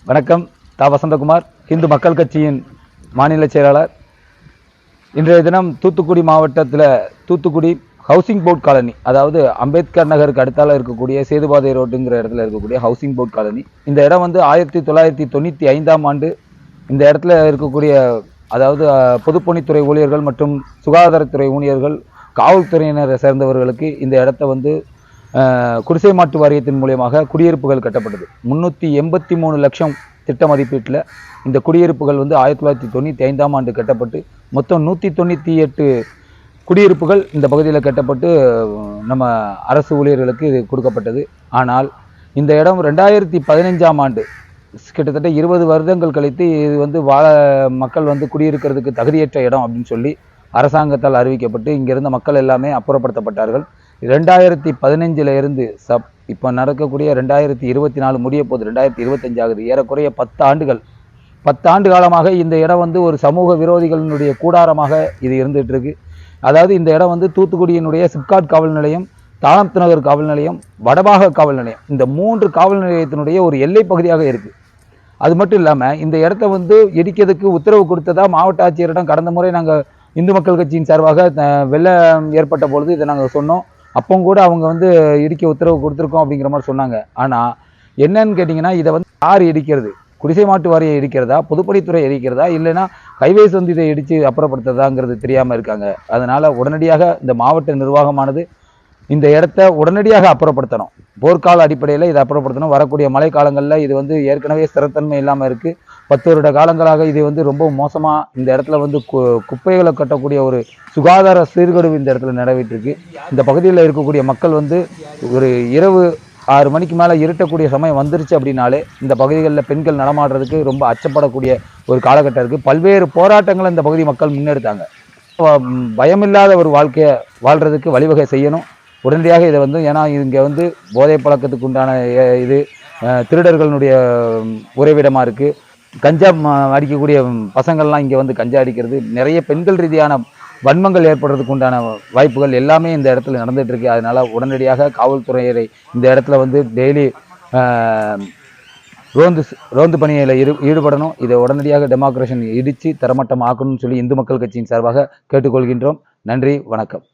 வணக்கம். வசந்தகுமார், இந்து மக்கள் கட்சியின் மாநில செயலாளர். இன்றைய தினம் தூத்துக்குடி மாவட்டத்தில் தூத்துக்குடி ஹவுசிங் போர்ட் காலனி, அதாவது அம்பேத்கர் நகருக்கு அடுத்தால இருக்கக்கூடிய சேதுபாதை ரோட்டுங்கிற இடத்துல இருக்கக்கூடிய ஹவுசிங் போர்ட் காலனி. இந்த இடம் வந்து 1995ஆம் ஆண்டு இந்த இடத்துல இருக்கக்கூடிய, அதாவது பொதுப்பணித்துறை ஊழியர்கள் மற்றும் சுகாதாரத்துறை ஊழியர்கள், காவல்துறையினரை சேர்ந்தவர்களுக்கு இந்த இடத்த வந்து குடிசை மாற்று வாரியத்தின் மூலியமாக குடியிருப்புகள் கட்டப்பட்டது. 383 லட்சம் திட்ட மதிப்பீட்டில் இந்த குடியிருப்புகள் வந்து 1995ஆம் ஆண்டு கட்டப்பட்டு மொத்தம் 198 குடியிருப்புகள் இந்த பகுதியில் கட்டப்பட்டு நம்ம அரசு ஊழியர்களுக்கு இது கொடுக்கப்பட்டது. ஆனால் இந்த இடம் 2015ஆம் ஆண்டு, கிட்டத்தட்ட 20 வருடங்கள் கழித்து இது வந்து மக்கள் வந்து குடியிருக்கிறதுக்கு தகுதியற்ற இடம் அப்படின்னு சொல்லி அரசாங்கத்தால் அறிவிக்கப்பட்டு இங்கிருந்த மக்கள் எல்லாமே அப்புறப்படுத்தப்பட்டார்கள். 2015 இருந்து இப்போ நடக்கக்கூடிய 2024 முடிய போது 2025 ஆகுது. ஏறக்குறைய 10 ஆண்டு காலமாக இந்த இடம் வந்து ஒரு சமூக விரோதிகளினுடைய கூடாரமாக இது இருந்துட்டு இருக்கு. அதாவது இந்த இடம் வந்து தூத்துக்குடியினுடைய சிப்காட் காவல் நிலையம், தாளம்த் நகர் காவல் நிலையம், வடபாக காவல் நிலையம், இந்த 3 காவல் நிலையத்தினுடைய ஒரு எல்லை பகுதியாக இருக்கு. அது மட்டும் இல்லாமல் இந்த இடத்த வந்து இடிக்கிறதுக்கு உத்தரவு கொடுத்ததா மாவட்ட ஆட்சியரிடம் கடந்த முறை நாங்கள் இந்து மக்கள் கட்சியின் சார்பாக வெள்ளம் ஏற்பட்ட பொழுது இதை நாங்கள் சொன்னோம். அப்போ கூட அவங்க வந்து இடிக்க உத்தரவு கொடுத்துருக்கோம் அப்படிங்கிற மாதிரி சொன்னாங்க. ஆனால் என்னன்னு கேட்டிங்கன்னா, இதை வந்து யார் இடிக்கிறது? குடிசை மாட்டு வாரியம் இடிக்கிறதா, பொதுப்பணித்துறை இடிக்கிறதா, இல்லைன்னா கைவேஸ் வந்து இதை இடித்து அப்புறப்படுத்துறதாங்கிறது தெரியாமல் இருக்காங்க. அதனால் உடனடியாக இந்த மாவட்ட நிர்வாகமானது இந்த இடத்த உடனடியாக அப்புறப்படுத்தணும். போர்க்கால அடிப்படையில் இதை அப்புறப்படுத்தணும். வரக்கூடிய மழை காலங்களில் இது வந்து ஏற்கனவே ஸ்திரத்தன்மை இல்லாமல் இருக்குது. 10 வருட காலங்களாக இது வந்து ரொம்ப மோசமாக இந்த இடத்துல வந்து குப்பைகளை கட்டக்கூடிய ஒரு சுகாதார சீர்கேடு இந்த இடத்துல நிறைவேற்றிருக்கு. இந்த பகுதியில் இருக்கக்கூடிய மக்கள் வந்து ஒரு இரவு 6 மணிக்கு மேலே இருட்டக்கூடிய சமயம் வந்துருச்சு அப்படின்னாலே இந்த பகுதிகளில் பெண்கள் நடமாடுறதுக்கு ரொம்ப அச்சப்படக்கூடிய ஒரு காலகட்டம் இருக்குது. பல்வேறு போராட்டங்களை இந்த பகுதி மக்கள் முன்னெடுத்தாங்க. பயமில்லாத ஒரு வாழ்க்கையை வாழ்கிறதுக்கு வழிவகை செய்யணும் உடனடியாக இதை வந்து. ஏன்னா இங்கே வந்து போதை பழக்கத்துக்கு உண்டான இது திருடர்களுடைய உறைவிடமாக இருக்குது. கஞ்சா அடிக்கக்கூடிய பசங்கள்லாம் இங்கே வந்து கஞ்சா அடிக்கிறது, நிறைய பெண்கள் ரீதியான வன்மங்கள் ஏற்படுறதுக்கு உண்டான வாய்ப்புகள் எல்லாமே இந்த இடத்துல நடந்துட்டு இருக்கு. அதனால உடனடியாக காவல்துறையினரை இந்த இடத்துல வந்து டெய்லி ரோந்து பணியில் ஈடுபடணும். இதை உடனடியாக டெமோக்ரேஷன் இடித்து தரமட்டம் ஆக்கணும்னு சொல்லி இந்து மக்கள் கட்சியின் சார்பாக கேட்டுக்கொள்கின்றோம். நன்றி, வணக்கம்.